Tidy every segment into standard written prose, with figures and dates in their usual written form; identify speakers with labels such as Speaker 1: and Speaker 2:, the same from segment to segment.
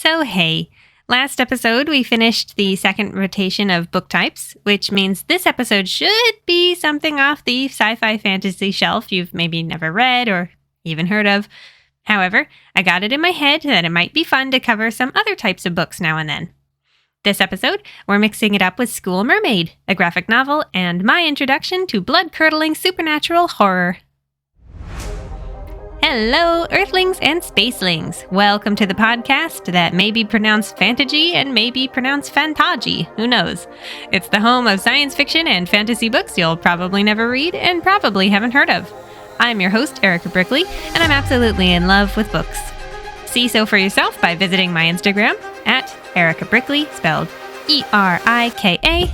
Speaker 1: So hey, last episode we finished the second rotation of book types, which means this episode should be something off the sci-fi fantasy shelf you've maybe never read or even heard of. However, I got it in my head that it might be fun to cover some other types of books now and then. This episode, we're mixing it up with School Mermaid, a graphic novel, and my introduction to blood-curdling supernatural horror. Hello, Earthlings and Spacelings. Welcome to the podcast that may be pronounced Fantaji and may be pronounced Fantaji. Who knows? It's the home of science fiction and fantasy books you'll probably never read and probably haven't heard of. I'm your host, Erika Brickley, and I'm absolutely in love with books. See so for yourself by visiting my Instagram at Erika Brickley, spelled E-R-I-K-A,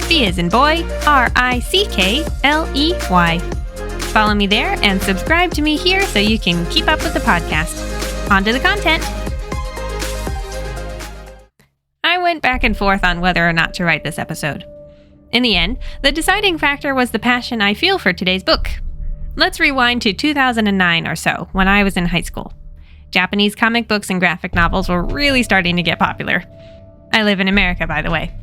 Speaker 1: B as in boy, R-I-C-K-L-E-Y. Follow me there and subscribe to me here so you can keep up with the podcast. On to the content. I went back and forth on whether or not to write this episode. In the end, the deciding factor was the passion I feel for today's book. Let's rewind to 2009 or so, when I was in high school. Japanese comic books and graphic novels were really starting to get popular. I live in America, by the way.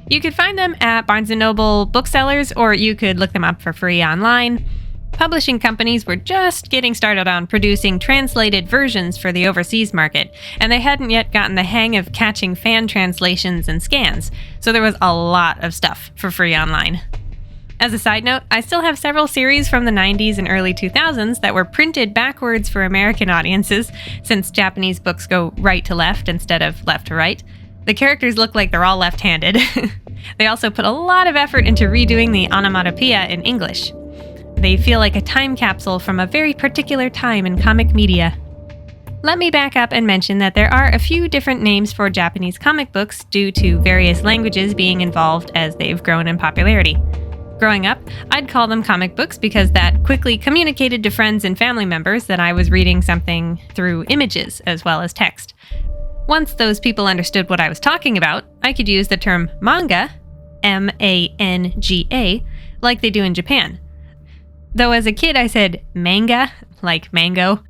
Speaker 1: You could find them at Barnes & Noble booksellers, or you could look them up for free online. Publishing companies were just getting started on producing translated versions for the overseas market, and they hadn't yet gotten the hang of catching fan translations and scans, so there was a lot of stuff for free online. As a side note, I still have several series from the 90s and early 2000s that were printed backwards for American audiences, since Japanese books go right to left instead of left to right. The characters look like they're all left-handed. They also put a lot of effort into redoing the onomatopoeia in English. They feel like a time capsule from a very particular time in comic media. Let me back up and mention that there are a few different names for Japanese comic books due to various languages being involved as they've grown in popularity. Growing up, I'd call them comic books because that quickly communicated to friends and family members that I was reading something through images as well as text. Once those people understood what I was talking about, I could use the term manga, M-A-N-G-A, like they do in Japan. Though as a kid I said manga, like mango.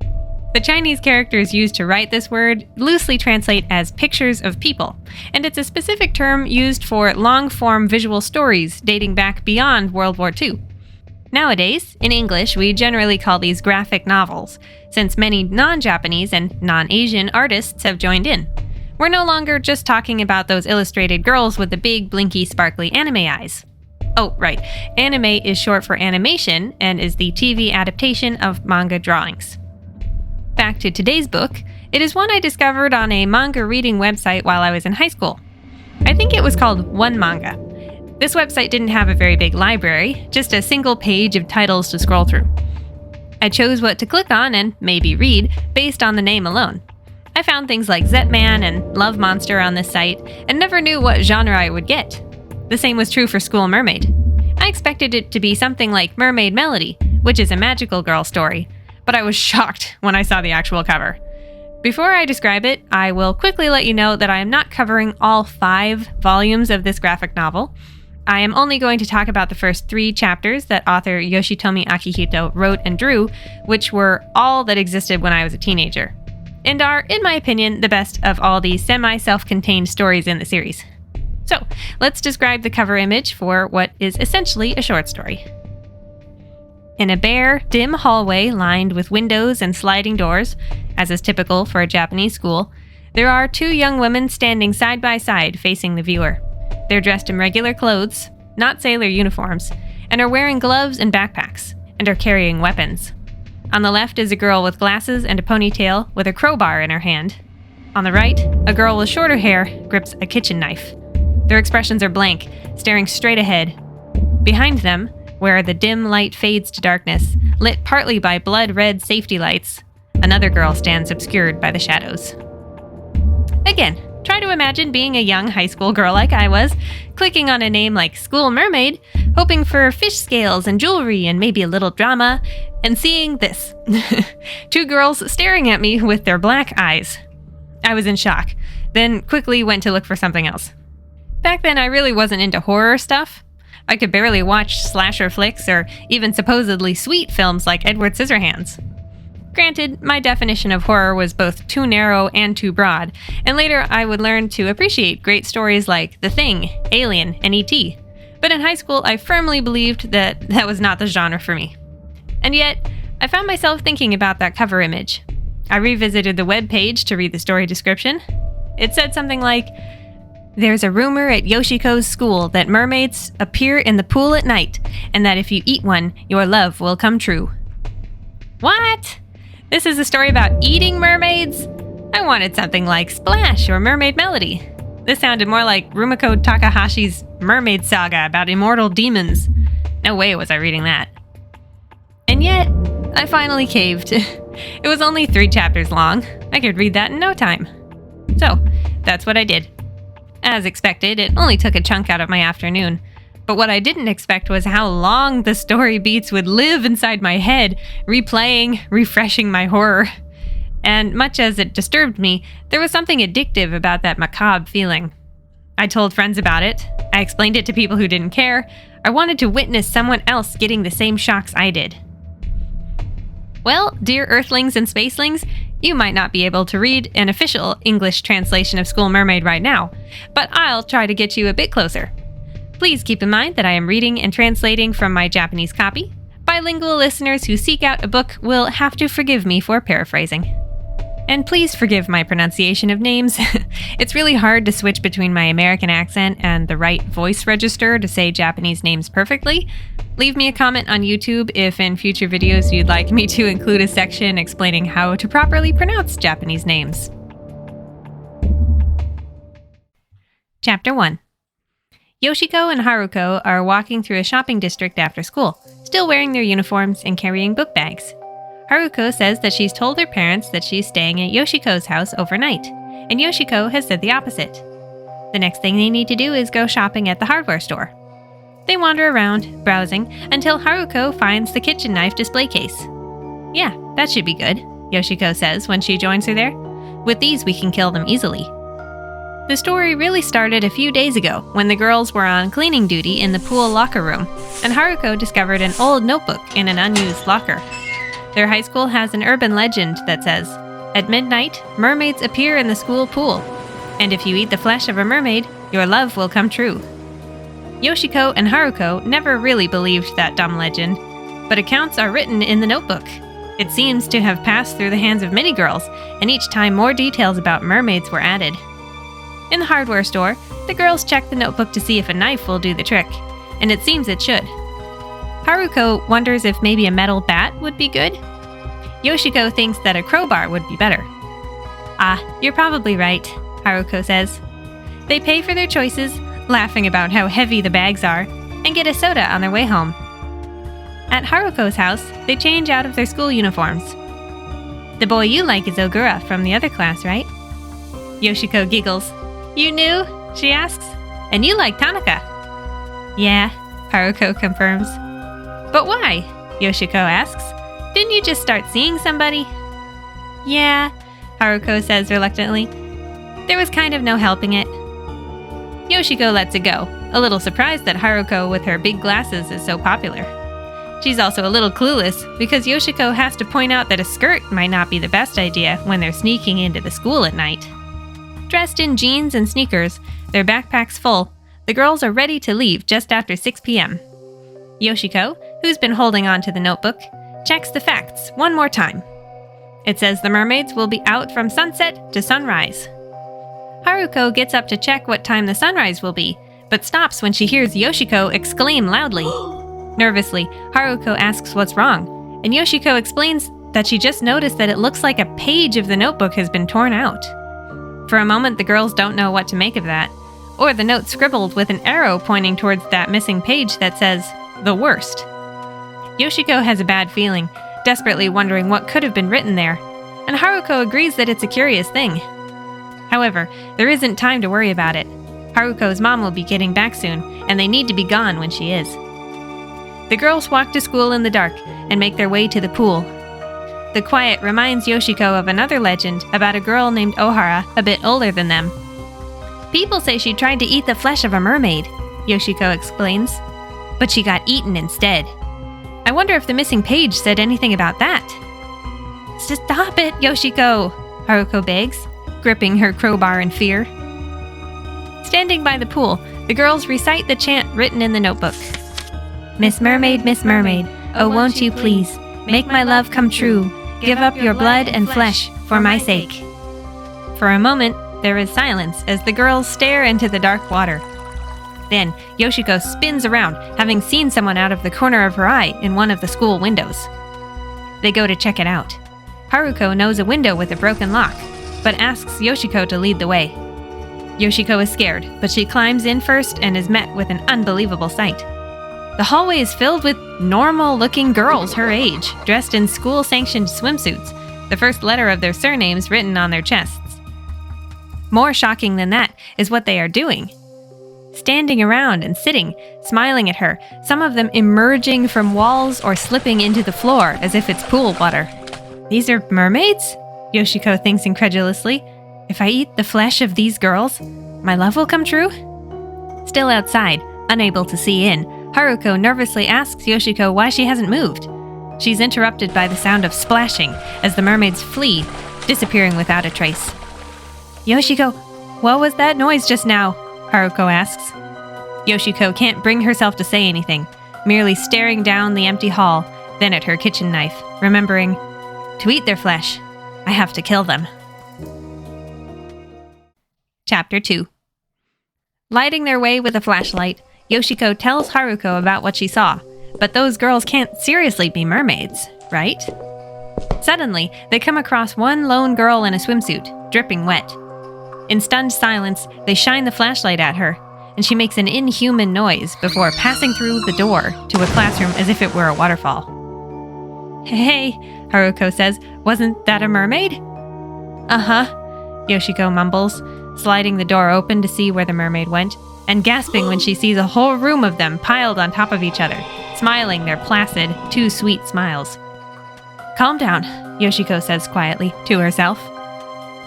Speaker 1: The Chinese characters used to write this word loosely translate as pictures of people, and it's a specific term used for long-form visual stories dating back beyond World War II. Nowadays, in English, we generally call these graphic novels, since many non-Japanese and non-Asian artists have joined in. We're no longer just talking about those illustrated girls with the big, blinky, sparkly anime eyes. Oh, right. Anime is short for animation and is the TV adaptation of manga drawings. Back to today's book, it is one I discovered on a manga reading website while I was in high school. I think it was called One Manga. This website didn't have a very big library, just a single page of titles to scroll through. I chose what to click on and maybe read based on the name alone. I found things like Zetman and Love Monster on this site and never knew what genre I would get. The same was true for School Mermaid. I expected it to be something like Mermaid Melody, which is a magical girl story, but I was shocked when I saw the actual cover. Before I describe it, I will quickly let you know that I am not covering all 5 volumes of this graphic novel. I am only going to talk about the first 3 chapters that author Yoshitomi Akihito wrote and drew, which were all that existed when I was a teenager, and are, in my opinion, the best of all the semi-self-contained stories in the series. So, let's describe the cover image for what is essentially a short story. In a bare, dim hallway lined with windows and sliding doors, as is typical for a Japanese school, there are 2 young women standing side by side facing the viewer. They're dressed in regular clothes, not sailor uniforms, and are wearing gloves and backpacks, and are carrying weapons. On the left is a girl with glasses and a ponytail with a crowbar in her hand. On the right, a girl with shorter hair grips a kitchen knife. Their expressions are blank, staring straight ahead. Behind them, where the dim light fades to darkness, lit partly by blood-red safety lights, another girl stands obscured by the shadows. Again, try to imagine being a young high school girl like I was, clicking on a name like School Mermaid, hoping for fish scales and jewelry and maybe a little drama, and seeing this. 2 girls staring at me with their black eyes. I was in shock, then quickly went to look for something else. Back then, I really wasn't into horror stuff. I could barely watch slasher flicks or even supposedly sweet films like Edward Scissorhands. Granted, my definition of horror was both too narrow and too broad, and later I would learn to appreciate great stories like The Thing, Alien, and E.T. But in high school, I firmly believed that was not the genre for me. And yet, I found myself thinking about that cover image. I revisited the webpage to read the story description. It said something like, "There's a rumor at Yoshiko's school that mermaids appear in the pool at night, and that if you eat one, your love will come true." What? This is a story about eating mermaids? I wanted something like Splash or Mermaid Melody. This sounded more like Rumiko Takahashi's Mermaid Saga about immortal demons. No way was I reading that. And yet, I finally caved. It was only 3 chapters long. I could read that in no time. So, that's what I did. As expected, it only took a chunk out of my afternoon. But what I didn't expect was how long the story beats would live inside my head, replaying, refreshing my horror. And much as it disturbed me, there was something addictive about that macabre feeling. I told friends about it. I explained it to people who didn't care. I wanted to witness someone else getting the same shocks I did. Well, dear Earthlings and Spacelings, you might not be able to read an official English translation of School Mermaid right now, but I'll try to get you a bit closer. Please keep in mind that I am reading and translating from my Japanese copy. Bilingual listeners who seek out a book will have to forgive me for paraphrasing. And please forgive my pronunciation of names. It's really hard to switch between my American accent and the right voice register to say Japanese names perfectly. Leave me a comment on YouTube if in future videos you'd like me to include a section explaining how to properly pronounce Japanese names. Chapter 1. Yoshiko and Haruko are walking through a shopping district after school, still wearing their uniforms and carrying book bags. Haruko says that she's told her parents that she's staying at Yoshiko's house overnight, and Yoshiko has said the opposite. The next thing they need to do is go shopping at the hardware store. They wander around, browsing, until Haruko finds the kitchen knife display case. "Yeah, that should be good," Yoshiko says when she joins her there. "With these we can kill them easily." The story really started a few days ago when the girls were on cleaning duty in the pool locker room, and Haruko discovered an old notebook in an unused locker. Their high school has an urban legend that says, "At midnight, mermaids appear in the school pool, and if you eat the flesh of a mermaid, your love will come true." Yoshiko and Haruko never really believed that dumb legend, but accounts are written in the notebook. It seems to have passed through the hands of many girls, and each time more details about mermaids were added. In the hardware store, the girls check the notebook to see if a knife will do the trick, and it seems it should. Haruko wonders if maybe a metal bat would be good. Yoshiko thinks that a crowbar would be better. "Ah, you're probably right," Haruko says. They pay for their choices, laughing about how heavy the bags are, and get a soda on their way home. At Haruko's house, they change out of their school uniforms. "The boy you like is Ogura from the other class, right?" Yoshiko giggles. "You knew?" she asks. "And you like Tanaka." "Yeah," Haruko confirms. "But why?" Yoshiko asks. "Didn't you just start seeing somebody?" "Yeah," Haruko says reluctantly. There was kind of no helping it. Yoshiko lets it go, a little surprised that Haruko with her big glasses is so popular. She's also a little clueless because Yoshiko has to point out that a skirt might not be the best idea when they're sneaking into the school at night. Dressed in jeans and sneakers, their backpacks full, the girls are ready to leave just after 6 p.m. Yoshiko, who's been holding on to the notebook, checks the facts one more time. It says the mermaids will be out from sunset to sunrise. Haruko gets up to check what time the sunrise will be, but stops when she hears Yoshiko exclaim loudly. Nervously, Haruko asks what's wrong, and Yoshiko explains that she just noticed that it looks like a page of the notebook has been torn out. For a moment, the girls don't know what to make of that, or the note scribbled with an arrow pointing towards that missing page that says, "The worst." Yoshiko has a bad feeling, desperately wondering what could have been written there, and Haruko agrees that it's a curious thing. However, there isn't time to worry about it. Haruko's mom will be getting back soon, and they need to be gone when she is. The girls walk to school in the dark and make their way to the pool. The quiet reminds Yoshiko of another legend about a girl named Ohara, a bit older than them. "People say she tried to eat the flesh of a mermaid," Yoshiko explains, "but she got eaten instead. I wonder if the missing page said anything about that." Stop it, Yoshiko, Haruko begs, gripping her crowbar in fear. Standing by the pool, the girls recite the chant written in the notebook. Miss Mermaid, oh won't you please, make my love come true, give up your blood and flesh for my sake. For a moment, there is silence as the girls stare into the dark water. Then, Yoshiko spins around, having seen someone out of the corner of her eye in one of the school windows. They go to check it out. Haruko knows a window with a broken lock, but asks Yoshiko to lead the way. Yoshiko is scared, but she climbs in first and is met with an unbelievable sight. The hallway is filled with normal-looking girls her age, dressed in school-sanctioned swimsuits, the first letter of their surnames written on their chests. More shocking than that is what they are doing. Standing around and sitting, smiling at her, some of them emerging from walls or slipping into the floor as if it's pool water. These are mermaids? Yoshiko thinks incredulously. If I eat the flesh of these girls, my love will come true? Still outside, unable to see in, Haruko nervously asks Yoshiko why she hasn't moved. She's interrupted by the sound of splashing as the mermaids flee, disappearing without a trace. Yoshiko, what was that noise just now? Haruko asks. Yoshiko can't bring herself to say anything, merely staring down the empty hall, then at her kitchen knife, remembering, to eat their flesh, I have to kill them. Chapter 2. Lighting their way with a flashlight, Yoshiko tells Haruko about what she saw, but those girls can't seriously be mermaids, right? Suddenly, they come across one lone girl in a swimsuit, dripping wet. In stunned silence, they shine the flashlight at her, and she makes an inhuman noise before passing through the door to a classroom as if it were a waterfall. Hey, Haruko says, wasn't that a mermaid? Uh-huh, Yoshiko mumbles, sliding the door open to see where the mermaid went, and gasping when she sees a whole room of them piled on top of each other, smiling their placid, too sweet smiles. Calm down, Yoshiko says quietly, to herself.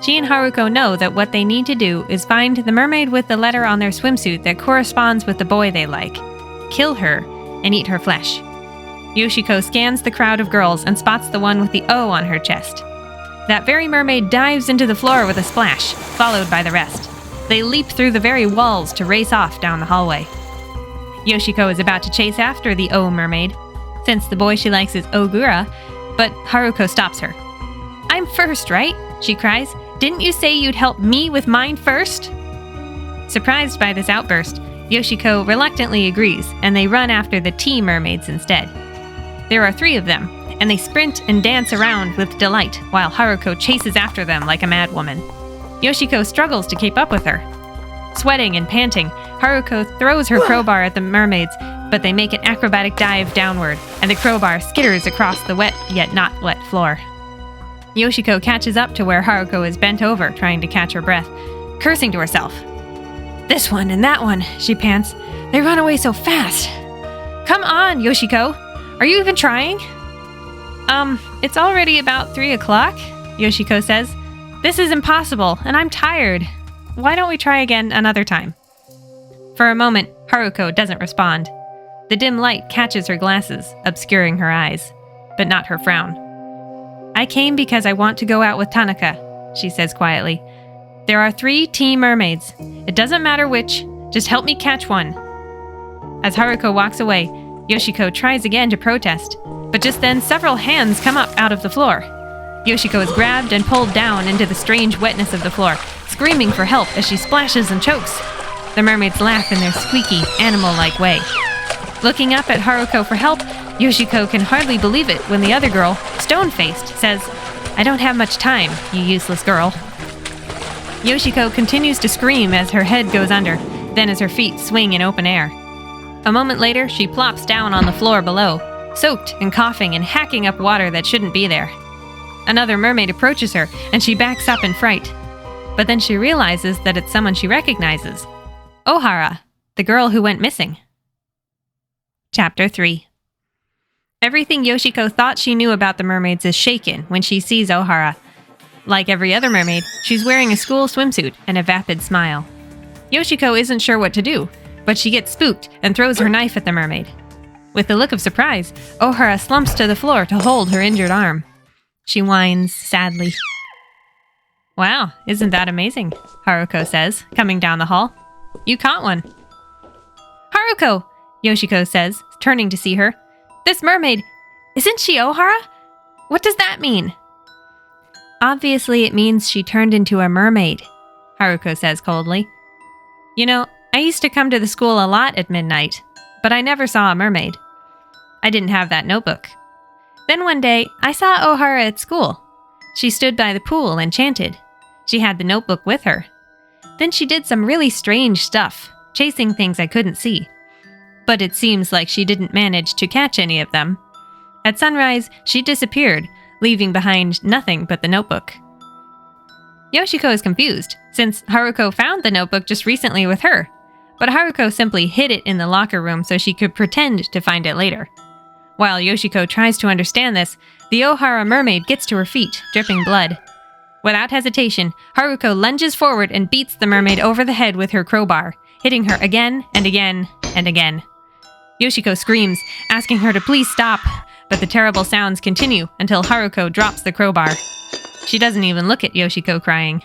Speaker 1: She and Haruko know that what they need to do is find the mermaid with the letter on their swimsuit that corresponds with the boy they like, kill her, and eat her flesh. Yoshiko scans the crowd of girls and spots the one with the O on her chest. That very mermaid dives into the floor with a splash, followed by the rest. They leap through the very walls to race off down the hallway. Yoshiko is about to chase after the O mermaid, since the boy she likes is Ogura, but Haruko stops her. I'm first, right? She cries. Didn't you say you'd help me with mine first? Surprised by this outburst, Yoshiko reluctantly agrees, and they run after the T mermaids instead. There are 3 of them, and they sprint and dance around with delight while Haruko chases after them like a madwoman. Yoshiko struggles to keep up with her. Sweating and panting, Haruko throws her crowbar at the mermaids, but they make an acrobatic dive downward, and the crowbar skitters across the wet yet not wet floor. Yoshiko catches up to where Haruko is bent over, trying to catch her breath, cursing to herself. This one and that one, she pants. They run away so fast. Come on, Yoshiko. Are you even trying? It's already about 3 o'clock, Yoshiko says. This is impossible, and I'm tired. Why don't we try again another time? For a moment, Haruko doesn't respond. The dim light catches her glasses, obscuring her eyes, but not her frown. I came because I want to go out with Tanaka, she says quietly. There are 3 T mermaids. It doesn't matter which, just help me catch one. As Haruko walks away, Yoshiko tries again to protest, but just then several hands come up out of the floor. Yoshiko is grabbed and pulled down into the strange wetness of the floor, screaming for help as she splashes and chokes. The mermaids laugh in their squeaky, animal-like way. Looking up at Haruko for help, Yoshiko can hardly believe it when the other girl, stone-faced, says, I don't have much time, you useless girl. Yoshiko continues to scream as her head goes under, then as her feet swing in open air. A moment later, she plops down on the floor below, soaked and coughing and hacking up water that shouldn't be there. Another mermaid approaches her, and she backs up in fright. But then she realizes that it's someone she recognizes. Ohara, the girl who went missing. Chapter 3. Everything Yoshiko thought she knew about the mermaids is shaken when she sees Ohara. Like every other mermaid, she's wearing a school swimsuit and a vapid smile. Yoshiko isn't sure what to do, but she gets spooked and throws her knife at the mermaid. With a look of surprise, Ohara slumps to the floor to hold her injured arm. She whines sadly. Wow, isn't that amazing? Haruko says, coming down the hall. You caught one. Haruko, Yoshiko says, turning to see her. This mermaid, isn't she Ohara? What does that mean? Obviously it means she turned into a mermaid, Haruko says coldly. You know, I used to come to the school a lot at midnight, but I never saw a mermaid. I didn't have that notebook. Then one day, I saw Ohara at school. She stood by the pool and chanted. She had the notebook with her. Then she did some really strange stuff, chasing things I couldn't see. But it seems like she didn't manage to catch any of them. At sunrise, she disappeared, leaving behind nothing but the notebook. Yoshiko is confused, since Haruko found the notebook just recently with her, but Haruko simply hid it in the locker room so she could pretend to find it later. While Yoshiko tries to understand this, the Ohara mermaid gets to her feet, dripping blood. Without hesitation, Haruko lunges forward and beats the mermaid over the head with her crowbar, hitting her again and again and again. Yoshiko screams, asking her to please stop, but the terrible sounds continue until Haruko drops the crowbar. She doesn't even look at Yoshiko crying.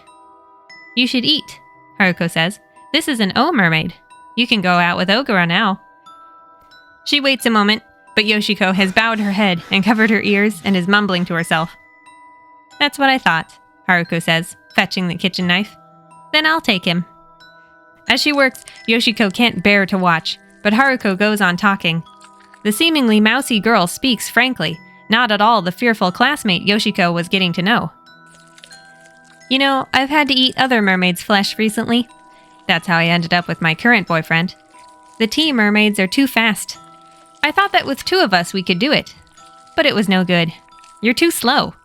Speaker 1: You should eat, Haruko says. This is an O mermaid. You can go out with Ogura now. She waits a moment, but Yoshiko has bowed her head and covered her ears and is mumbling to herself. That's what I thought, Haruko says, fetching the kitchen knife. Then I'll take him. As she works, Yoshiko can't bear to watch, but Haruko goes on talking. The seemingly mousy girl speaks frankly, not at all the fearful classmate Yoshiko was getting to know. You know, I've had to eat other mermaids' flesh recently. That's how I ended up with my current boyfriend. The tea mermaids are too fast. I thought that with two of us we could do it. But it was no good. You're too slow.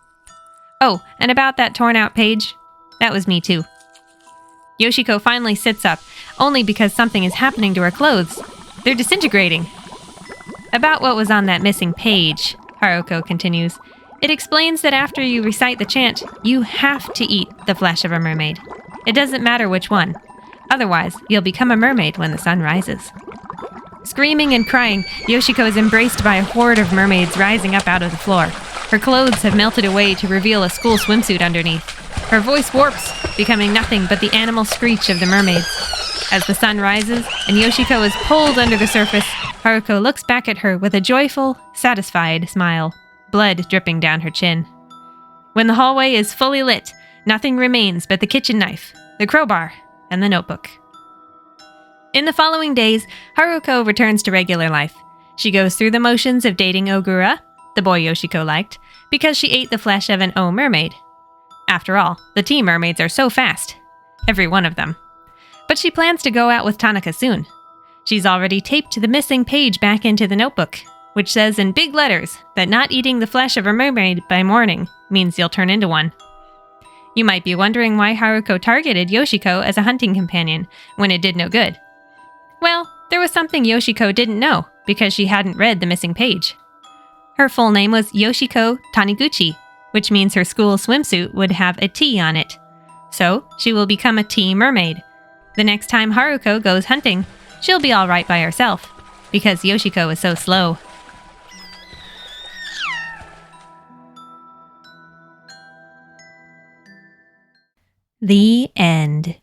Speaker 1: Oh, and about that torn-out page, that was me too. Yoshiko finally sits up, only because something is happening to her clothes. They're disintegrating. About what was on that missing page, Haruko continues. It explains that after you recite the chant, you have to eat the flesh of a mermaid. It doesn't matter which one. Otherwise, you'll become a mermaid when the sun rises. Screaming and crying, Yoshiko is embraced by a horde of mermaids rising up out of the floor. Her clothes have melted away to reveal a school swimsuit underneath. Her voice warps, becoming nothing but the animal screech of the mermaids. As the sun rises and Yoshiko is pulled under the surface, Haruko looks back at her with a joyful, satisfied smile, blood dripping down her chin. When the hallway is fully lit, nothing remains but the kitchen knife, the crowbar, and the notebook. In the following days, Haruko returns to regular life. She goes through the motions of dating Ogura, the boy Yoshiko liked, because she ate the flesh of an O mermaid. After all, the tea mermaids are so fast. Every one of them. But she plans to go out with Tanaka soon. She's already taped the missing page back into the notebook, which says in big letters that not eating the flesh of a mermaid by morning means you'll turn into one. You might be wondering why Haruko targeted Yoshiko as a hunting companion when it did no good. Well, there was something Yoshiko didn't know because she hadn't read the missing page. Her full name was Yoshiko Taniguchi, which means her school swimsuit would have a T on it. So, she will become a tea mermaid. The next time Haruko goes hunting, she'll be alright by herself, because Yoshiko is so slow. The end.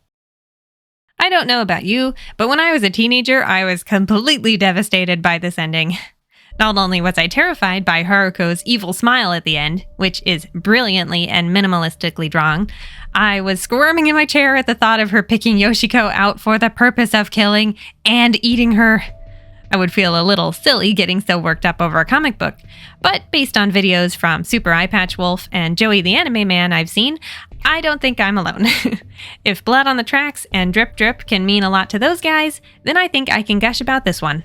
Speaker 1: I don't know about you, but when I was a teenager, I was completely devastated by this ending. Not only was I terrified by Haruko's evil smile at the end, which is brilliantly and minimalistically drawn, I was squirming in my chair at the thought of her picking Yoshiko out for the purpose of killing and eating her. I would feel a little silly getting so worked up over a comic book, but based on videos from Super Eyepatch Wolf and Joey the Anime Man I've seen, I don't think I'm alone. If blood on the tracks and drip drip can mean a lot to those guys, then I think I can gush about this one.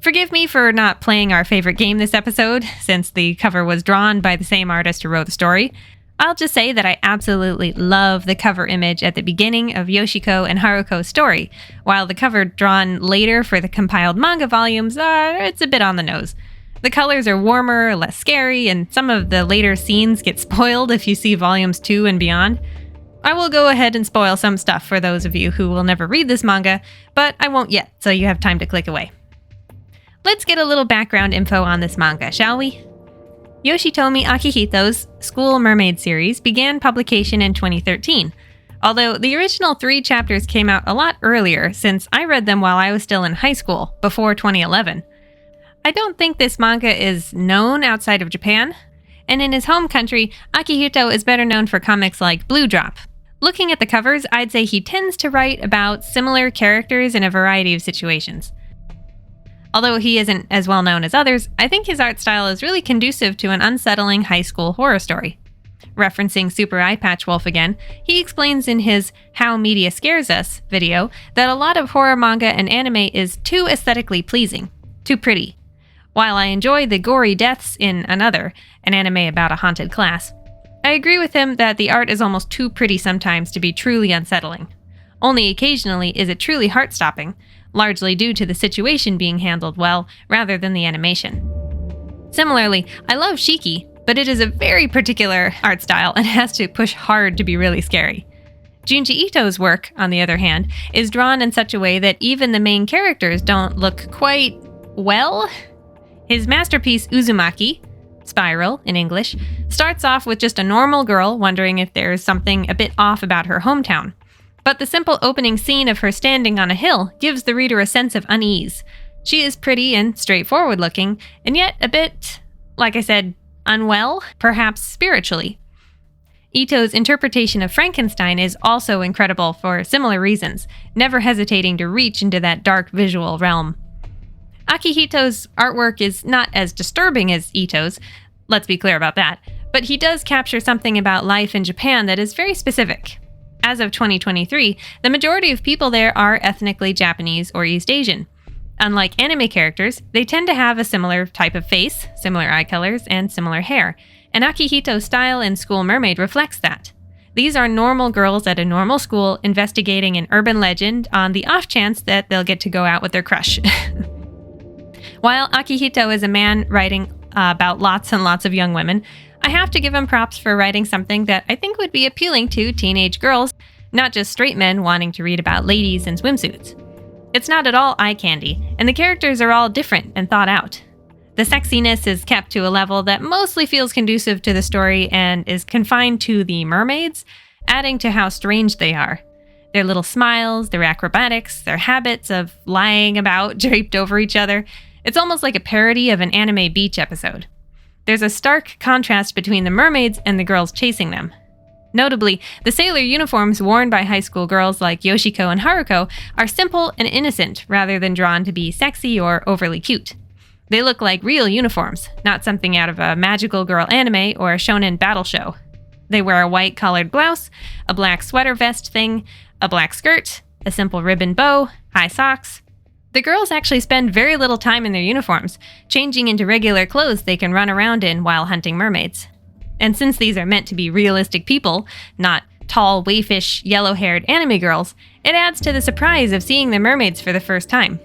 Speaker 1: Forgive me for not playing our favorite game this episode, since the cover was drawn by the same artist who wrote the story. I'll just say that I absolutely love the cover image at the beginning of Yoshiko and Haruko's story, while the cover drawn later for the compiled manga volumes, it's a bit on the nose. The colors are warmer, less scary, and some of the later scenes get spoiled if you see volumes 2 and beyond. I will go ahead and spoil some stuff for those of you who will never read this manga, but I won't yet, so you have time to click away. Let's get a little background info on this manga, shall we? Yoshitomi Akihito's School Mermaid series began publication in 2013, although the original 3 chapters came out a lot earlier since I read them while I was still in high school, before 2011. I don't think this manga is known outside of Japan, and in his home country, Akihito is better known for comics like Blue Drop. Looking at the covers, I'd say he tends to write about similar characters in a variety of situations. Although he isn't as well known as others, I think his art style is really conducive to an unsettling high school horror story. Referencing Super Eye Patch Wolf again, he explains in his How Media Scares Us video that a lot of horror manga and anime is too aesthetically pleasing, too pretty. While I enjoy the gory deaths in Another, an anime about a haunted class, I agree with him that the art is almost too pretty sometimes to be truly unsettling. Only occasionally is it truly heart-stopping, largely due to the situation being handled well rather than the animation. Similarly, I love Shiki, but it is a very particular art style and has to push hard to be really scary. Junji Ito's work, on the other hand, is drawn in such a way that even the main characters don't look quite well. His masterpiece Uzumaki, Spiral in English, starts off with just a normal girl wondering if there's something a bit off about her hometown. But the simple opening scene of her standing on a hill gives the reader a sense of unease. She is pretty and straightforward looking, and yet a bit, like I said, unwell, perhaps spiritually. Ito's interpretation of Frankenstein is also incredible for similar reasons, never hesitating to reach into that dark visual realm. Akihito's artwork is not as disturbing as Ito's, let's be clear about that, but he does capture something about life in Japan that is very specific. As of 2023, the majority of people there are ethnically Japanese or East Asian. Unlike anime characters, they tend to have a similar type of face, similar eye colors, and similar hair, and Akihito's style in School Mermaid reflects that. These are normal girls at a normal school investigating an urban legend on the off chance that they'll get to go out with their crush. While Akihito is a man writing about lots and lots of young women, I have to give him props for writing something that I think would be appealing to teenage girls, not just straight men wanting to read about ladies in swimsuits. It's not at all eye candy, and the characters are all different and thought out. The sexiness is kept to a level that mostly feels conducive to the story and is confined to the mermaids, adding to how strange they are. Their little smiles, their acrobatics, their habits of lying about draped over each other. It's almost like a parody of an anime beach episode. There's a stark contrast between the mermaids and the girls chasing them. Notably, the sailor uniforms worn by high school girls like Yoshiko and Haruko are simple and innocent rather than drawn to be sexy or overly cute. They look like real uniforms, not something out of a magical girl anime or a shonen battle show. They wear a white collared blouse, a black sweater vest thing, a black skirt, a simple ribbon bow, high socks. The girls actually spend very little time in their uniforms, changing into regular clothes they can run around in while hunting mermaids. And since these are meant to be realistic people, not tall, waifish, yellow-haired anime girls, it adds to the surprise of seeing the mermaids for the first time.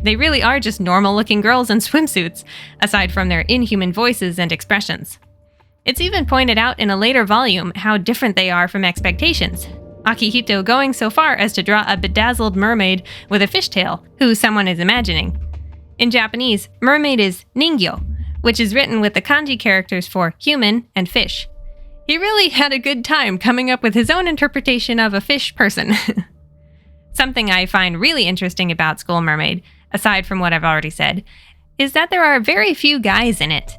Speaker 1: They really are just normal-looking girls in swimsuits, aside from their inhuman voices and expressions. It's even pointed out in a later volume how different they are from expectations. Akihito going so far as to draw a bedazzled mermaid with a fishtail, who someone is imagining. In Japanese, mermaid is ningyo, which is written with the kanji characters for human and fish. He really had a good time coming up with his own interpretation of a fish person. Something I find really interesting about School Mermaid, aside from what I've already said, is that there are very few guys in it.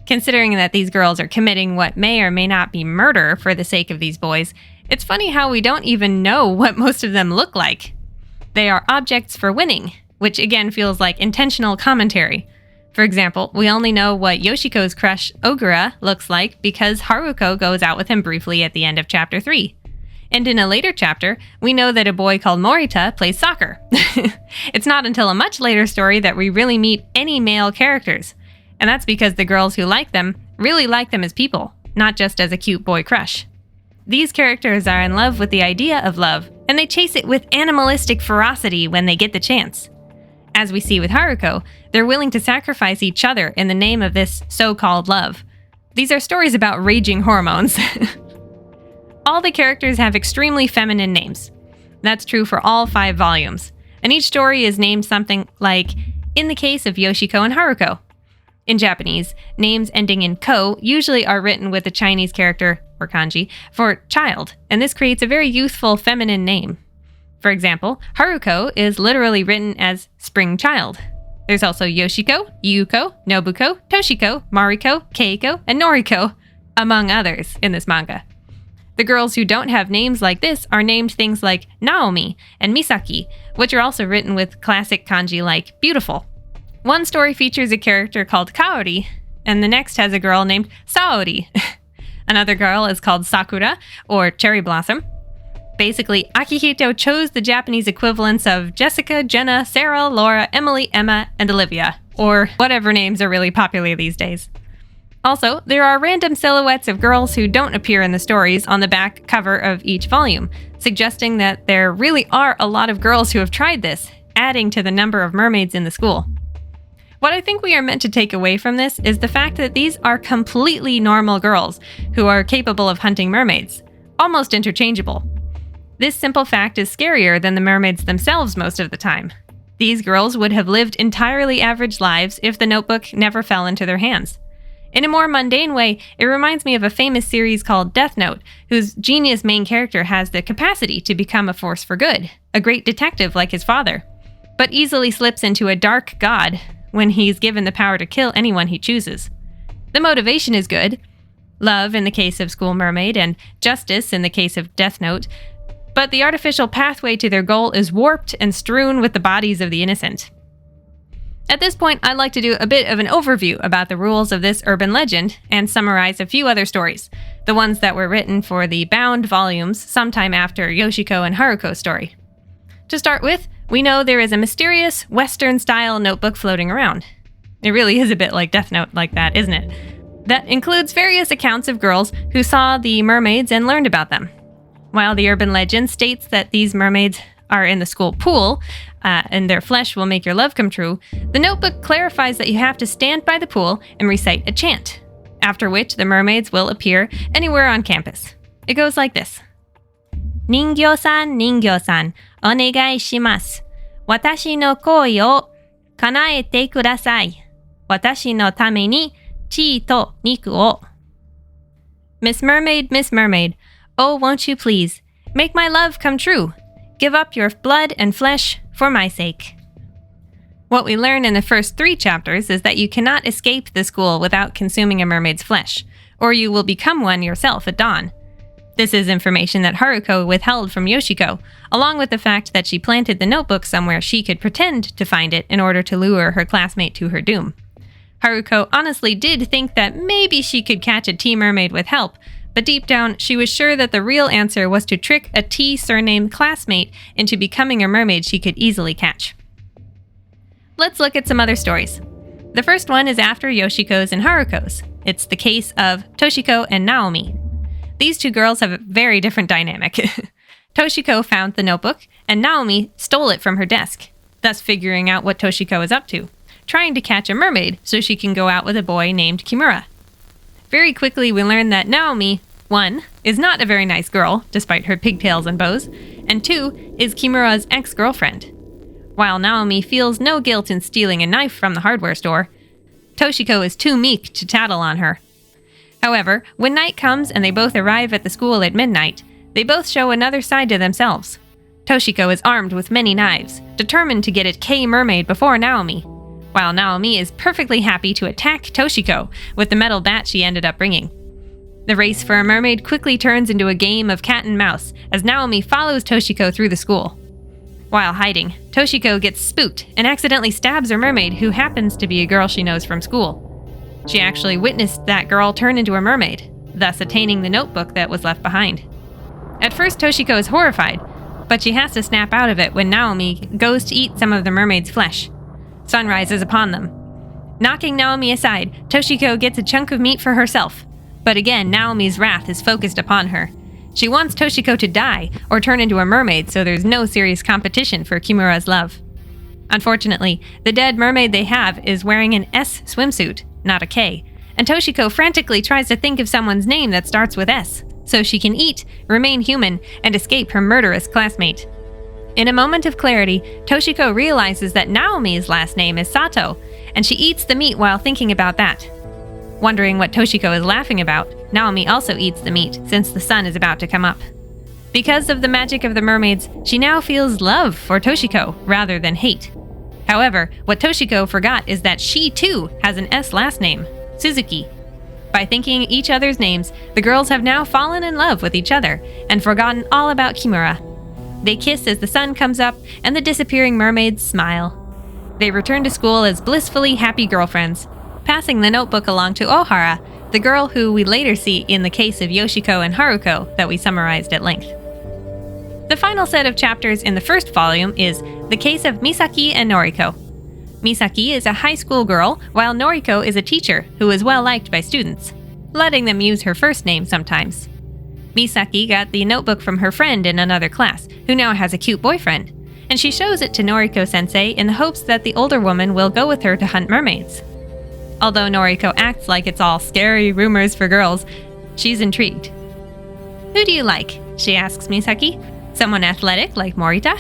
Speaker 1: Considering that these girls are committing what may or may not be murder for the sake of these boys, it's funny how we don't even know what most of them look like. They are objects for winning, which again feels like intentional commentary. For example, we only know what Yoshiko's crush, Ogura, looks like because Haruko goes out with him briefly at the end of Chapter 3. And in a later chapter, we know that a boy called Morita plays soccer. It's not until a much later story that we really meet any male characters. And that's because the girls who like them really like them as people, not just as a cute boy crush. These characters are in love with the idea of love, and they chase it with animalistic ferocity when they get the chance. As we see with Haruko, they're willing to sacrifice each other in the name of this so-called love. These are stories about raging hormones. All the characters have extremely feminine names. That's true for all 5 volumes, and each story is named something like, in the case of Yoshiko and Haruko. In Japanese, names ending in ko usually are written with the Chinese character, or kanji, for child, and this creates a very youthful feminine name. For example, Haruko is literally written as spring child. There's also Yoshiko, Yuko, Nobuko, Toshiko, Mariko, Keiko, and Noriko, among others in this manga. The girls who don't have names like this are named things like Naomi and Misaki, which are also written with classic kanji like beautiful. One story features a character called Kaori, and the next has a girl named Saori. Another girl is called Sakura, or cherry blossom. Basically, Akihito chose the Japanese equivalents of Jessica, Jenna, Sarah, Laura, Emily, Emma, and Olivia, or whatever names are really popular these days. Also, there are random silhouettes of girls who don't appear in the stories on the back cover of each volume, suggesting that there really are a lot of girls who have tried this, adding to the number of mermaids in the school. What I think we are meant to take away from this is the fact that these are completely normal girls who are capable of hunting mermaids, almost interchangeable. This simple fact is scarier than the mermaids themselves most of the time. These girls would have lived entirely average lives if the notebook never fell into their hands. In a more mundane way, it reminds me of a famous series called Death Note, whose genius main character has the capacity to become a force for good, a great detective like his father, but easily slips into a dark god when he's given the power to kill anyone he chooses. The motivation is good, love in the case of School Mermaid and justice in the case of Death Note, but the artificial pathway to their goal is warped and strewn with the bodies of the innocent. At this point, I'd like to do a bit of an overview about the rules of this urban legend and summarize a few other stories, the ones that were written for the bound volumes sometime after Yoshiko and Haruko's story. To start with, we know there is a mysterious Western-style notebook floating around. It really is a bit like Death Note like that, isn't it? That includes various accounts of girls who saw the mermaids and learned about them. While the urban legend states that these mermaids are in the school pool, and their flesh will make your love come true, the notebook clarifies that you have to stand by the pool and recite a chant, after which the mermaids will appear anywhere on campus. It goes like this. Ningyo-san, Ningyo-san, onegai shimasu. Watashi no koi o kanaete kudasai. Watashi no tame ni chi to niku o. Miss Mermaid, Miss Mermaid, oh, won't you please, make my love come true. Give up your blood and flesh for my sake. What we learn in the first 3 chapters is that you cannot escape the school without consuming a mermaid's flesh, or you will become one yourself at dawn. This is information that Haruko withheld from Yoshiko, along with the fact that she planted the notebook somewhere she could pretend to find it in order to lure her classmate to her doom. Haruko honestly did think that maybe she could catch a tea mermaid with help, but deep down, she was sure that the real answer was to trick a T surname classmate into becoming a mermaid she could easily catch. Let's look at some other stories. The first one is after Yoshiko's and Haruko's. It's the case of Toshiko and Naomi. These 2 girls have a very different dynamic. Toshiko found the notebook, and Naomi stole it from her desk, thus figuring out what Toshiko is up to, trying to catch a mermaid so she can go out with a boy named Kimura. Very quickly, we learn that Naomi, 1, is not a very nice girl, despite her pigtails and bows, and 2, is Kimura's ex-girlfriend. While Naomi feels no guilt in stealing a knife from the hardware store, Toshiko is too meek to tattle on her. However, when night comes and they both arrive at the school at midnight, they both show another side to themselves. Toshiko is armed with many knives, determined to get at K-Mermaid before Naomi, while Naomi is perfectly happy to attack Toshiko with the metal bat she ended up bringing. The race for a mermaid quickly turns into a game of cat and mouse as Naomi follows Toshiko through the school. While hiding, Toshiko gets spooked and accidentally stabs her mermaid, who happens to be a girl she knows from school. She actually witnessed that girl turn into a mermaid, thus attaining the notebook that was left behind. At first, Toshiko is horrified, but she has to snap out of it when Naomi goes to eat some of the mermaid's flesh. Sun rises upon them. Knocking Naomi aside, Toshiko gets a chunk of meat for herself, but again, Naomi's wrath is focused upon her. She wants Toshiko to die or turn into a mermaid, so there's no serious competition for Kimura's love. Unfortunately, the dead mermaid they have is wearing an S swimsuit, not a K, and Toshiko frantically tries to think of someone's name that starts with S, so she can eat, remain human, and escape her murderous classmate. In a moment of clarity, Toshiko realizes that Naomi's last name is Sato, and she eats the meat while thinking about that. Wondering what Toshiko is laughing about, Naomi also eats the meat since the sun is about to come up. Because of the magic of the mermaids, she now feels love for Toshiko rather than hate. However, what Toshiko forgot is that she too has an S last name, Suzuki. By thinking each other's names, the girls have now fallen in love with each other and forgotten all about Kimura. They kiss as the sun comes up and the disappearing mermaids smile. They return to school as blissfully happy girlfriends, passing the notebook along to Ohara, the girl who we later see in the case of Yoshiko and Haruko that we summarized at length. The final set of chapters in the first volume is the case of Misaki and Noriko. Misaki is a high school girl, while Noriko is a teacher who is well liked by students, letting them use her first name sometimes. Misaki got the notebook from her friend in another class, who now has a cute boyfriend, and she shows it to Noriko-sensei in the hopes that the older woman will go with her to hunt mermaids. Although Noriko acts like it's all scary rumors for girls, she's intrigued. "Who do you like?" she asks Misaki. "Someone athletic like Morita?"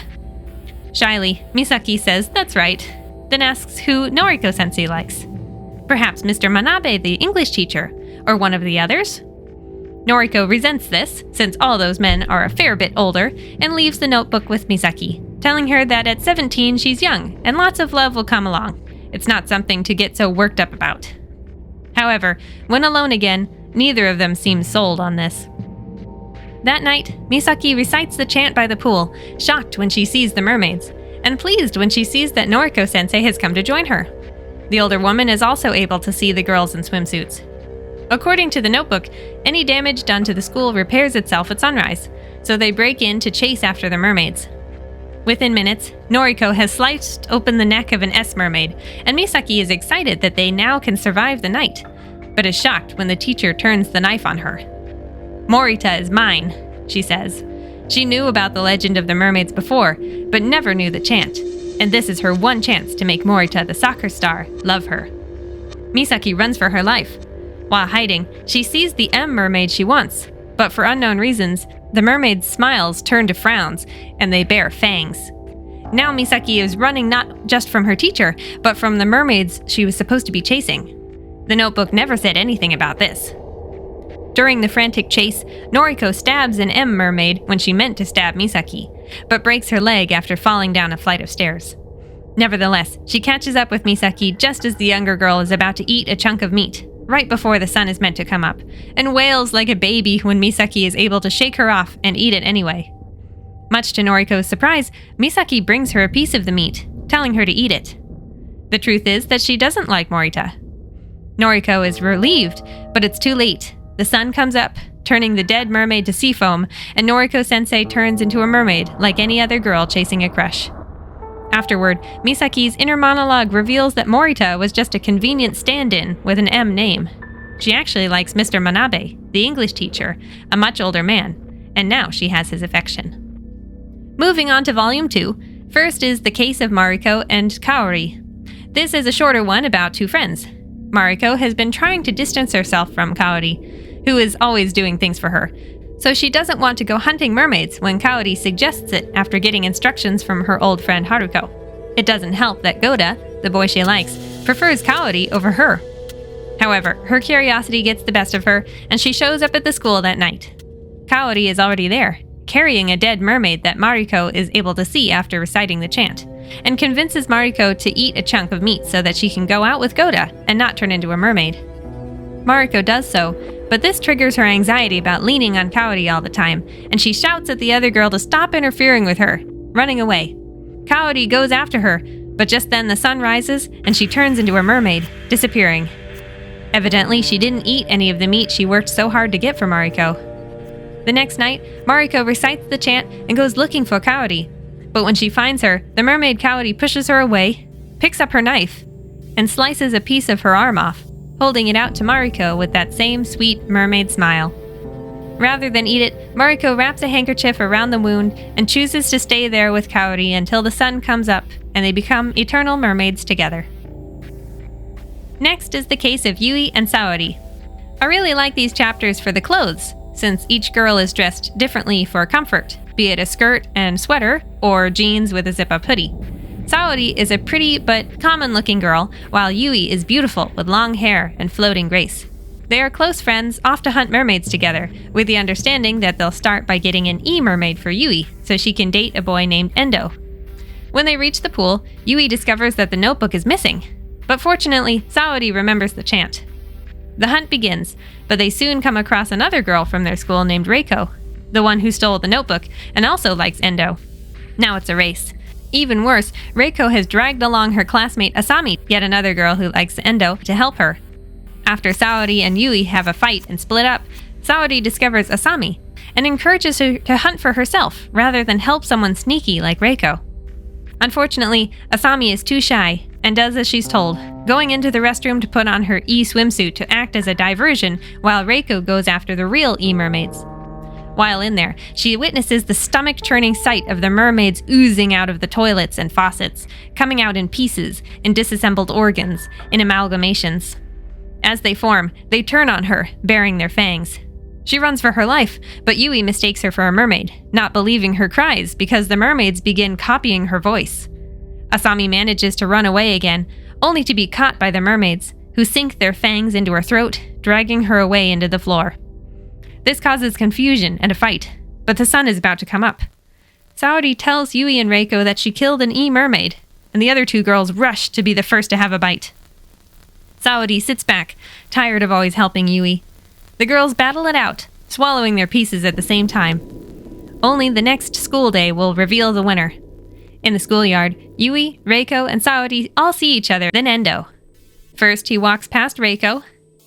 Speaker 1: Shyly, Misaki says that's right, then asks who Noriko-sensei likes. Perhaps Mr. Manabe, the English teacher, or one of the others? Noriko resents this, since all those men are a fair bit older, and leaves the notebook with Misaki, telling her that at 17 she's young, and lots of love will come along. It's not something to get so worked up about. However, when alone again, neither of them seems sold on this. That night, Misaki recites the chant by the pool, shocked when she sees the mermaids, and pleased when she sees that Noriko-sensei has come to join her. The older woman is also able to see the girls in swimsuits. According to the notebook, any damage done to the school repairs itself at sunrise, so they break in to chase after the mermaids. Within minutes, Noriko has sliced open the neck of an S-mermaid, and Misaki is excited that they now can survive the night, but is shocked when the teacher turns the knife on her. "Morita is mine," she says. She knew about the legend of the mermaids before, but never knew the chant, and this is her one chance to make Morita, the soccer star, love her. Misaki runs for her life. While hiding, she sees the M-mermaid she wants, but for unknown reasons, the mermaid's smiles turn to frowns, and they bear fangs. Now Misaki is running not just from her teacher, but from the mermaids she was supposed to be chasing. The notebook never said anything about this. During the frantic chase, Noriko stabs an M-mermaid when she meant to stab Misaki, but breaks her leg after falling down a flight of stairs. Nevertheless, she catches up with Misaki just as the younger girl is about to eat a chunk of meat, right before the sun is meant to come up, and wails like a baby when Misaki is able to shake her off and eat it anyway. Much to Noriko's surprise, Misaki brings her a piece of the meat, telling her to eat it. The truth is that she doesn't like Morita. Noriko is relieved, but it's too late. The sun comes up, turning the dead mermaid to sea foam, and Noriko-sensei turns into a mermaid like any other girl chasing a crush. Afterward, Misaki's inner monologue reveals that Morita was just a convenient stand-in with an M name. She actually likes Mr. Manabe, the English teacher, a much older man, and now she has his affection. Moving on to Volume 2, first is the case of Mariko and Kaori. This is a shorter one about two friends. Mariko has been trying to distance herself from Kaori, who is always doing things for her, so she doesn't want to go hunting mermaids when Kaori suggests it after getting instructions from her old friend Haruko. It doesn't help that Goda, the boy she likes, prefers Kaori over her. However, her curiosity gets the best of her, and she shows up at the school that night. Kaori is already there, carrying a dead mermaid that Mariko is able to see after reciting the chant, and convinces Mariko to eat a chunk of meat so that she can go out with Goda and not turn into a mermaid. Mariko does so, but this triggers her anxiety about leaning on Kaori all the time, and she shouts at the other girl to stop interfering with her, running away. Kaori goes after her, but just then the sun rises and she turns into a mermaid, disappearing. Evidently, she didn't eat any of the meat she worked so hard to get for Mariko. The next night, Mariko recites the chant and goes looking for Kaori, but when she finds her, the mermaid Kaori pushes her away, picks up her knife, and slices a piece of her arm off, holding it out to Mariko with that same sweet mermaid smile. Rather than eat it, Mariko wraps a handkerchief around the wound and chooses to stay there with Kaori until the sun comes up and they become eternal mermaids together. Next is the case of Yui and Saori. I really like these chapters for the clothes, since each girl is dressed differently for comfort, be it a skirt and sweater or jeans with a zip-up hoodie. Saori is a pretty but common-looking girl, while Yui is beautiful with long hair and floating grace. They are close friends, off to hunt mermaids together, with the understanding that they'll start by getting an e-mermaid for Yui, so she can date a boy named Endo. When they reach the pool, Yui discovers that the notebook is missing, but fortunately, Saori remembers the chant. The hunt begins, but they soon come across another girl from their school named Reiko, the one who stole the notebook and also likes Endo. Now it's a race. Even worse, Reiko has dragged along her classmate Asami, yet another girl who likes Endo, to help her. After Saori and Yui have a fight and split up, Saori discovers Asami and encourages her to hunt for herself rather than help someone sneaky like Reiko. Unfortunately, Asami is too shy and does as she's told, going into the restroom to put on her e-swimsuit to act as a diversion while Reiko goes after the real e-mermaids. While in there, she witnesses the stomach-churning sight of the mermaids oozing out of the toilets and faucets, coming out in pieces, in disassembled organs, in amalgamations. As they form, they turn on her, baring their fangs. She runs for her life, but Yui mistakes her for a mermaid, not believing her cries because the mermaids begin copying her voice. Asami manages to run away again, only to be caught by the mermaids, who sink their fangs into her throat, dragging her away into the floor. This causes confusion and a fight, but the sun is about to come up. Saori tells Yui and Reiko that she killed an e-mermaid, and the other two girls rush to be the first to have a bite. Saori sits back, tired of always helping Yui. The girls battle it out, swallowing their pieces at the same time. Only the next school day will reveal the winner. In the schoolyard, Yui, Reiko, and Saori all see each other, then Endo. First, he walks past Reiko,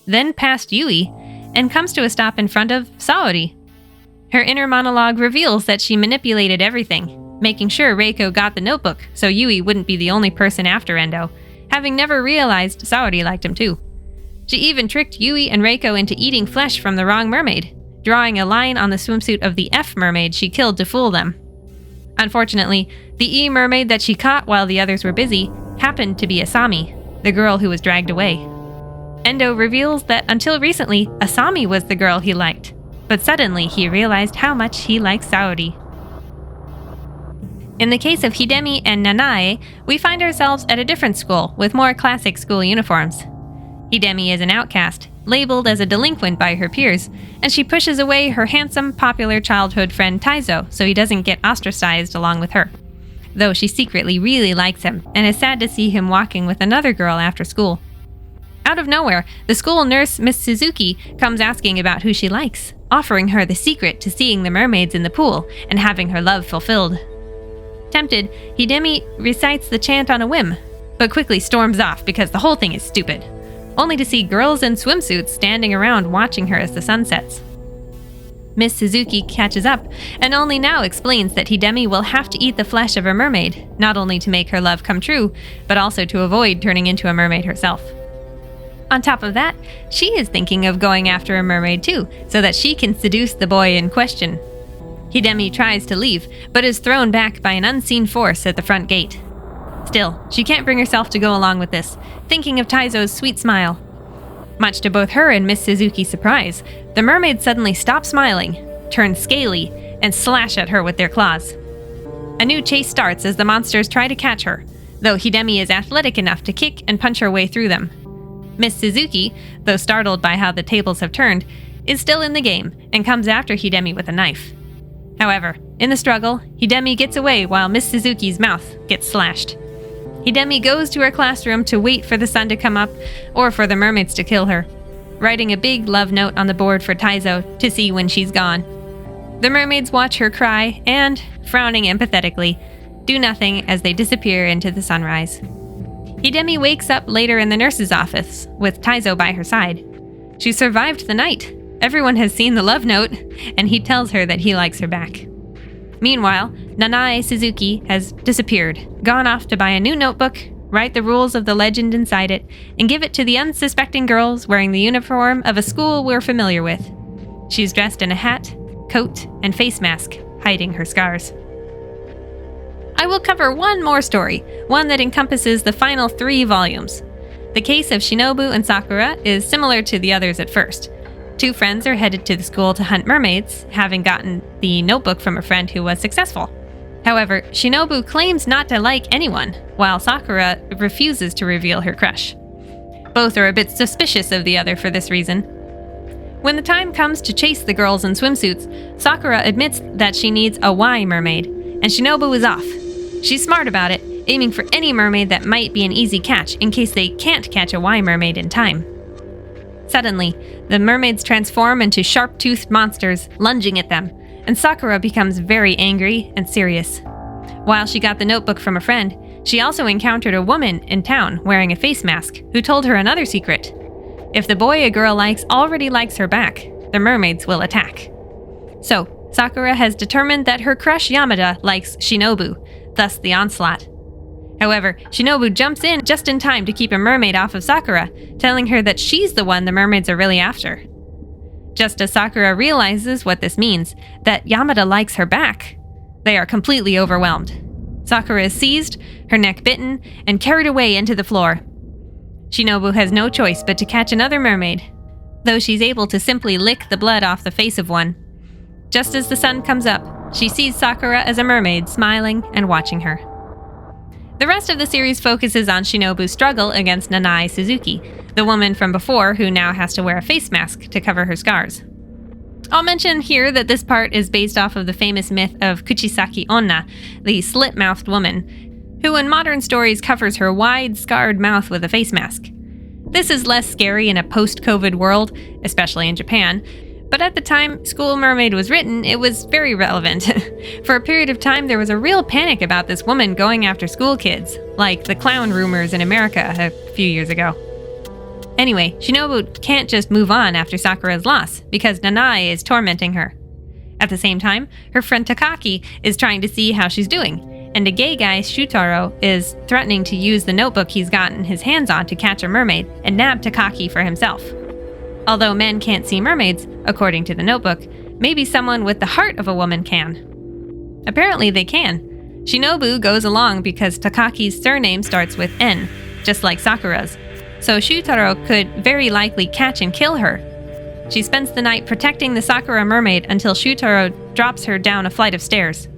Speaker 1: then past Yui, and comes to a stop in front of Saori. Her inner monologue reveals that she manipulated everything, making sure Reiko got the notebook so Yui wouldn't be the only person after Endo, having never realized Saori liked him too. She even tricked Yui and Reiko into eating flesh from the wrong mermaid, drawing a line on the swimsuit of the F mermaid she killed to fool them. Unfortunately, the E mermaid that she caught while the others were busy happened to be Asami, the girl who was dragged away. Endo reveals that until recently, Asami was the girl he liked, but suddenly he realized how much he likes Saori. In the case of Hidemi and Nanae, we find ourselves at a different school with more classic school uniforms. Hidemi is an outcast, labeled as a delinquent by her peers, and she pushes away her handsome, popular childhood friend Taizo so he doesn't get ostracized along with her, though she secretly really likes him and is sad to see him walking with another girl after school. Out of nowhere, the school nurse, Miss Suzuki, comes asking about who she likes, offering her the secret to seeing the mermaids in the pool and having her love fulfilled. Tempted, Hidemi recites the chant on a whim, but quickly storms off because the whole thing is stupid, only to see girls in swimsuits standing around watching her as the sun sets. Miss Suzuki catches up, and only now explains that Hidemi will have to eat the flesh of a mermaid, not only to make her love come true, but also to avoid turning into a mermaid herself. On top of that, she is thinking of going after a mermaid too, so that she can seduce the boy in question. Hidemi tries to leave, but is thrown back by an unseen force at the front gate. Still, she can't bring herself to go along with this, thinking of Taizo's sweet smile. Much to both her and Miss Suzuki's surprise, the mermaids suddenly stop smiling, turn scaly, and slash at her with their claws. A new chase starts as the monsters try to catch her, though Hidemi is athletic enough to kick and punch her way through them. Miss Suzuki, though startled by how the tables have turned, is still in the game and comes after Hidemi with a knife. However, in the struggle, Hidemi gets away while Miss Suzuki's mouth gets slashed. Hidemi goes to her classroom to wait for the sun to come up or for the mermaids to kill her, writing a big love note on the board for Taizo to see when she's gone. The mermaids watch her cry and, frowning empathetically, do nothing as they disappear into the sunrise. Hidemi wakes up later in the nurse's office, with Taizo by her side. She survived the night. Everyone has seen the love note, and he tells her that he likes her back. Meanwhile, Nanae Suzuki has disappeared, gone off to buy a new notebook, write the rules of the legend inside it, and give it to the unsuspecting girls wearing the uniform of a school we're familiar with. She's dressed in a hat, coat, and face mask, hiding her scars. I will cover one more story, one that encompasses the final 3 volumes. The case of Shinobu and Sakura is similar to the others at first. 2 friends are headed to the school to hunt mermaids, having gotten the notebook from a friend who was successful. However, Shinobu claims not to like anyone, while Sakura refuses to reveal her crush. Both are a bit suspicious of the other for this reason. When the time comes to chase the girls in swimsuits, Sakura admits that she needs a Y mermaid, and Shinobu is off. She's smart about it, aiming for any mermaid that might be an easy catch in case they can't catch a Y mermaid in time. Suddenly, the mermaids transform into sharp-toothed monsters, lunging at them, and Sakura becomes very angry and serious. While she got the notebook from a friend, she also encountered a woman in town wearing a face mask who told her another secret. If the boy a girl likes already likes her back, the mermaids will attack. So, Sakura has determined that her crush Yamada likes Shinobu, thus the onslaught. However, Shinobu jumps in just in time to keep a mermaid off of Sakura, telling her that she's the one the mermaids are really after. Just as Sakura realizes what this means, that Yamada likes her back, they are completely overwhelmed. Sakura is seized, her neck bitten, and carried away into the floor. Shinobu has no choice but to catch another mermaid, though she's able to simply lick the blood off the face of one. Just as the sun comes up, she sees Sakura as a mermaid smiling and watching her. The rest of the series focuses on Shinobu's struggle against Nanae Suzuki, the woman from before who now has to wear a face mask to cover her scars. I'll mention here that this part is based off of the famous myth of Kuchisaki Onna, the slit-mouthed woman, who in modern stories covers her wide, scarred mouth with a face mask. This is less scary in a post-COVID world, especially in Japan, but at the time School Mermaid was written, it was very relevant. For a period of time, there was a real panic about this woman going after school kids, like the clown rumors in America a few years ago. Anyway, Shinobu can't just move on after Sakura's loss, because Nanae is tormenting her. At the same time, her friend Takaki is trying to see how she's doing, and a gay guy, Shutaro, is threatening to use the notebook he's gotten his hands on to catch a mermaid and nab Takaki for himself. Although men can't see mermaids, according to the notebook, maybe someone with the heart of a woman can. Apparently they can. Shinobu goes along because Takaki's surname starts with N, just like Sakura's, so Shutaro could very likely catch and kill her. She spends the night protecting the Sakura mermaid until Shutaro drops her down a flight of stairs.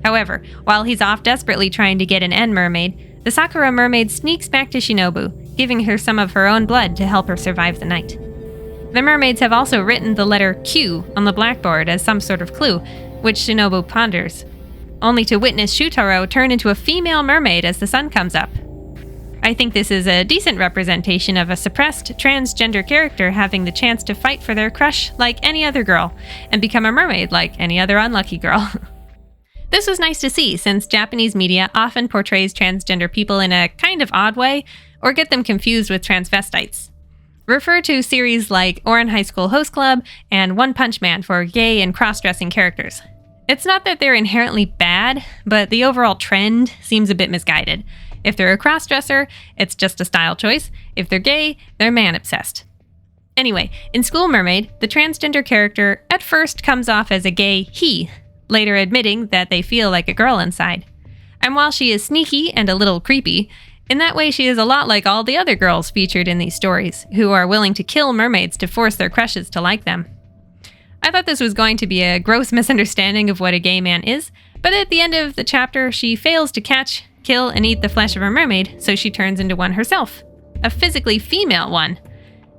Speaker 1: However, while he's off desperately trying to get an N mermaid, the Sakura mermaid sneaks back to Shinobu, giving her some of her own blood to help her survive the night. The mermaids have also written the letter Q on the blackboard as some sort of clue, which Shinobu ponders, only to witness Shutaro turn into a female mermaid as the sun comes up. I think this is a decent representation of a suppressed transgender character having the chance to fight for their crush like any other girl, and become a mermaid like any other unlucky girl. This was nice to see, since Japanese media often portrays transgender people in a kind of odd way, or get them confused with transvestites. Refer to series like Ouran High School Host Club and One Punch Man for gay and cross-dressing characters. It's not that they're inherently bad, but the overall trend seems a bit misguided. If they're a cross-dresser, it's just a style choice. If they're gay, they're man-obsessed. Anyway, in School Mermaid, the transgender character at first comes off as a gay he, later admitting that they feel like a girl inside. And while she is sneaky and a little creepy, in that way she is a lot like all the other girls featured in these stories, who are willing to kill mermaids to force their crushes to like them. I thought this was going to be a gross misunderstanding of what a gay man is, but at the end of the chapter she fails to catch, kill, and eat the flesh of a mermaid, so she turns into one herself. A physically female one.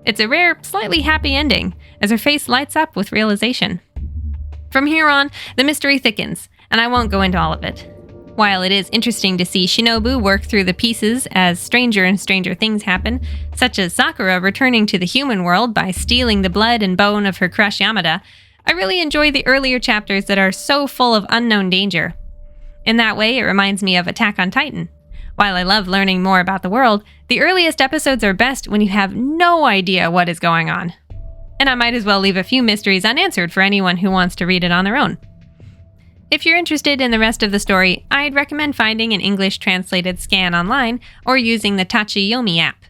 Speaker 1: It's a rare, slightly happy ending, as her face lights up with realization. From here on, the mystery thickens, and I won't go into all of it. While it is interesting to see Shinobu work through the pieces as stranger and stranger things happen, such as Sakura returning to the human world by stealing the blood and bone of her crush Yamada, I really enjoy the earlier chapters that are so full of unknown danger. In that way, it reminds me of Attack on Titan. While I love learning more about the world, the earliest episodes are best when you have no idea what is going on. And I might as well leave a few mysteries unanswered for anyone who wants to read it on their own. If you're interested in the rest of the story, I'd recommend finding an English translated scan online or using the Tachiyomi app.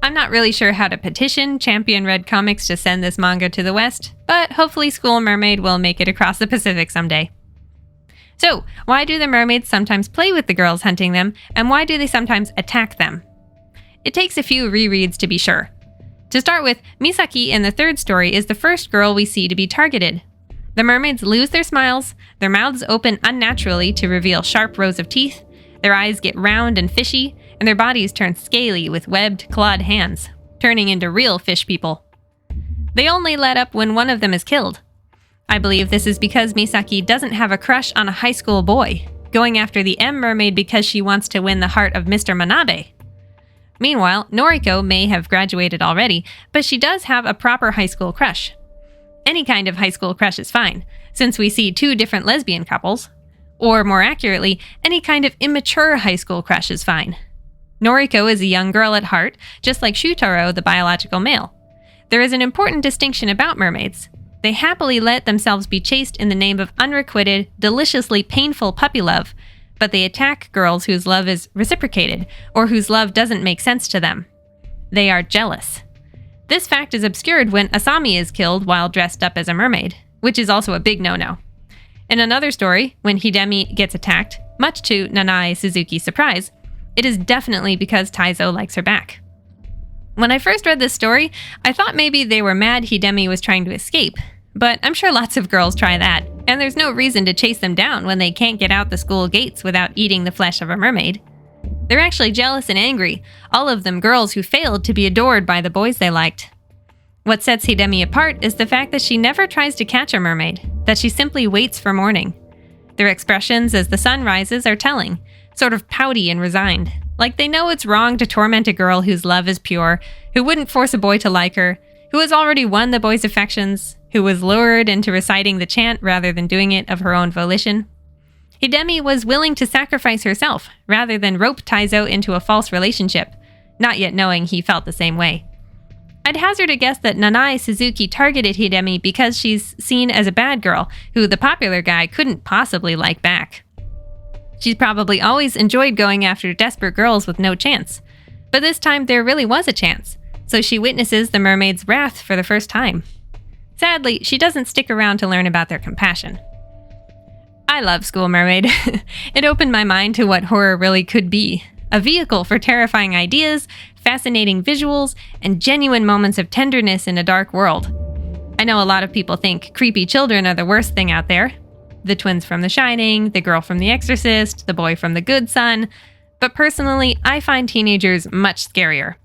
Speaker 1: I'm not really sure how to petition Champion Red Comics to send this manga to the West, but hopefully School Mermaid will make it across the Pacific someday. So, why do the mermaids sometimes play with the girls hunting them, and why do they sometimes attack them? It takes a few rereads to be sure. To start with, Misaki in the third story is the first girl we see to be targeted. The mermaids lose their smiles, their mouths open unnaturally to reveal sharp rows of teeth, their eyes get round and fishy, and their bodies turn scaly with webbed, clawed hands, turning into real fish people. They only let up when one of them is killed. I believe this is because Misaki doesn't have a crush on a high school boy, going after the M-mermaid because she wants to win the heart of Mr. Manabe. Meanwhile, Noriko may have graduated already, but she does have a proper high school crush. Any kind of high school crush is fine, since we see two different lesbian couples. Or more accurately, any kind of immature high school crush is fine. Noriko is a young girl at heart, just like Shutaro, the biological male. There is an important distinction about mermaids. They happily let themselves be chased in the name of unrequited, deliciously painful puppy love, but they attack girls whose love is reciprocated, or whose love doesn't make sense to them. They are jealous. This fact is obscured when Asami is killed while dressed up as a mermaid, which is also a big no-no. In another story, when Hidemi gets attacked, much to Nanae Suzuki's surprise, it is definitely because Taizo likes her back. When I first read this story, I thought maybe they were mad Hidemi was trying to escape, but I'm sure lots of girls try that, and there's no reason to chase them down when they can't get out the school gates without eating the flesh of a mermaid. They're actually jealous and angry, all of them girls who failed to be adored by the boys they liked. What sets Hidemi apart is the fact that she never tries to catch a mermaid, that she simply waits for morning. Their expressions as the sun rises are telling, sort of pouty and resigned, like they know it's wrong to torment a girl whose love is pure, who wouldn't force a boy to like her, who has already won the boy's affections, who was lured into reciting the chant rather than doing it of her own volition. Hidemi was willing to sacrifice herself rather than rope Taizo into a false relationship, not yet knowing he felt the same way. I'd hazard a guess that Nanae Suzuki targeted Hidemi because she's seen as a bad girl who the popular guy couldn't possibly like back. She's probably always enjoyed going after desperate girls with no chance, but this time there really was a chance, so she witnesses the mermaid's wrath for the first time. Sadly, she doesn't stick around to learn about their compassion. I love School Mermaid. It opened my mind to what horror really could be. A vehicle for terrifying ideas, fascinating visuals, and genuine moments of tenderness in a dark world. I know a lot of people think creepy children are the worst thing out there. The twins from The Shining, the girl from The Exorcist, the boy from The Good Son. But personally, I find teenagers much scarier.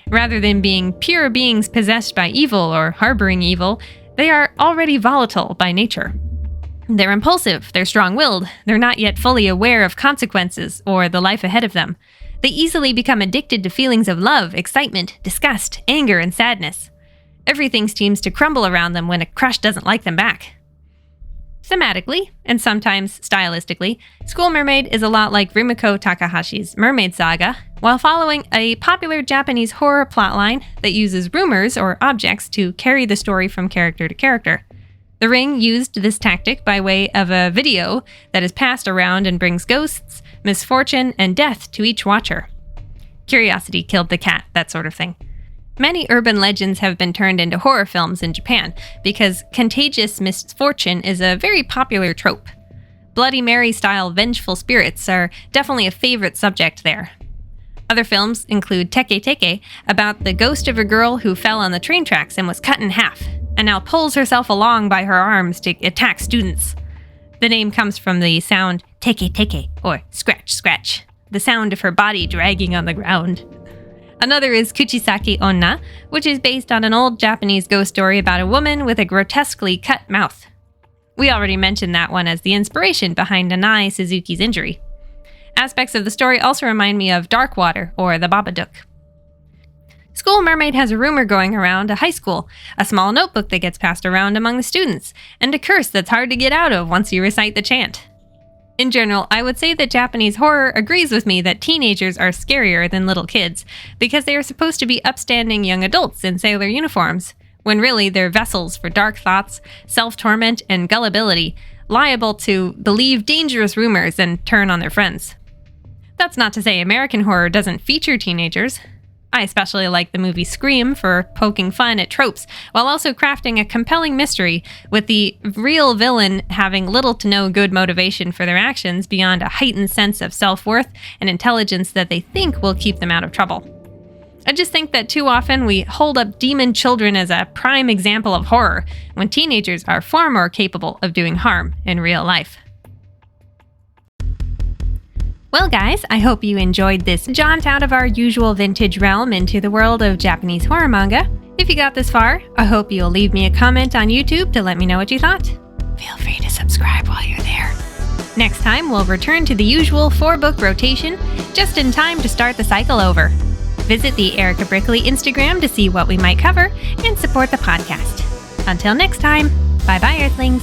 Speaker 1: Rather than being pure beings possessed by evil or harboring evil, they are already volatile by nature. They're impulsive, they're strong-willed, they're not yet fully aware of consequences or the life ahead of them. They easily become addicted to feelings of love, excitement, disgust, anger, and sadness. Everything seems to crumble around them when a crush doesn't like them back. Thematically, and sometimes stylistically, School Mermaid is a lot like Rumiko Takahashi's Mermaid Saga, while following a popular Japanese horror plotline that uses rumors or objects to carry the story from character to character. The Ring used this tactic by way of a video that is passed around and brings ghosts, misfortune, and death to each watcher. Curiosity killed the cat, that sort of thing. Many urban legends have been turned into horror films in Japan because contagious misfortune is a very popular trope. Bloody Mary-style vengeful spirits are definitely a favorite subject there. Other films include Teke Teke, about the ghost of a girl who fell on the train tracks and was cut in half, and now pulls herself along by her arms to attack students. The name comes from the sound teke teke, or scratch scratch, the sound of her body dragging on the ground. Another is Kuchisake Onna, which is based on an old Japanese ghost story about a woman with a grotesquely cut mouth. We already mentioned that one as the inspiration behind Nanae Suzuki's injury. Aspects of the story also remind me of Dark Water or The Babadook. School Mermaid has a rumor going around a high school, a small notebook that gets passed around among the students, and a curse that's hard to get out of once you recite the chant. In general, I would say that Japanese horror agrees with me that teenagers are scarier than little kids, because they are supposed to be upstanding young adults in sailor uniforms, when really they're vessels for dark thoughts, self-torment, and gullibility, liable to believe dangerous rumors and turn on their friends. That's not to say American horror doesn't feature teenagers. I especially like the movie Scream for poking fun at tropes, while also crafting a compelling mystery, with the real villain having little to no good motivation for their actions beyond a heightened sense of self-worth and intelligence that they think will keep them out of trouble. I just think that too often we hold up demon children as a prime example of horror, when teenagers are far more capable of doing harm in real life. Well guys, I hope you enjoyed this jaunt out of our usual vintage realm into the world of Japanese horror manga. If you got this far, I hope you'll leave me a comment on YouTube to let me know what you thought. Feel free to subscribe while you're there. Next time, we'll return to the usual 4-book rotation, just in time to start the cycle over. Visit the Erika Brickley Instagram to see what we might cover and support the podcast. Until next time, bye-bye Earthlings!